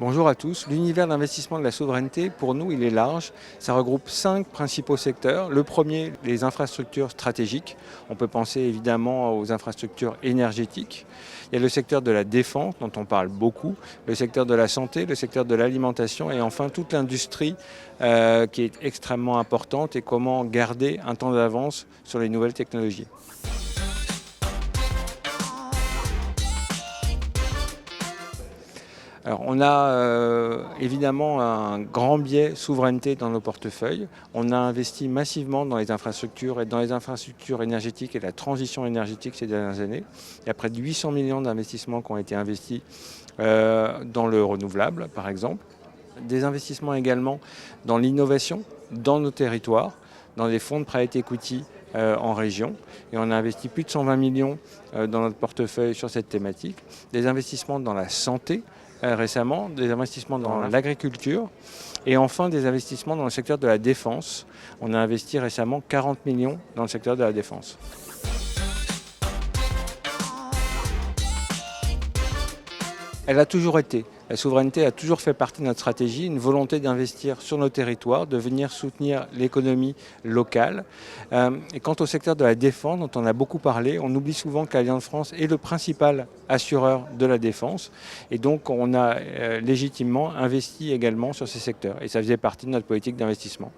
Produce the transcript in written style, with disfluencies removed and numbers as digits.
Bonjour à tous. L'univers d'investissement de la souveraineté, pour nous, il est large. Ça regroupe 5 principaux secteurs. Le premier, les infrastructures stratégiques. On peut penser évidemment aux infrastructures énergétiques. Il y a le secteur de la défense, dont on parle beaucoup, le secteur de la santé, le secteur de l'alimentation et enfin toute l'industrie qui est extrêmement importante et comment garder un temps d'avance sur les nouvelles technologies. Alors, on a évidemment un grand biais souveraineté dans nos portefeuilles. On a investi massivement dans les infrastructures et dans les infrastructures énergétiques et la transition énergétique ces dernières années. Il y a près de 800 millions d'investissements qui ont été investis dans le renouvelable, par exemple. Des investissements également dans l'innovation, dans nos territoires, dans les fonds de private equity en région. Et on a investi plus de 120 millions dans notre portefeuille sur cette thématique. Des investissements dans la santé, récemment, des investissements dans l'agriculture et enfin des investissements dans le secteur de la défense. On a investi récemment 40 millions dans le secteur de la défense. Elle a toujours été. La souveraineté a toujours fait partie de notre stratégie, une volonté d'investir sur nos territoires, de venir soutenir l'économie locale. Et quant au secteur de la défense, dont on a beaucoup parlé, on oublie souvent qu'Allianz France est le principal assureur de la défense. Et donc on a légitimement investi également sur ces secteurs. Et ça faisait partie de notre politique d'investissement.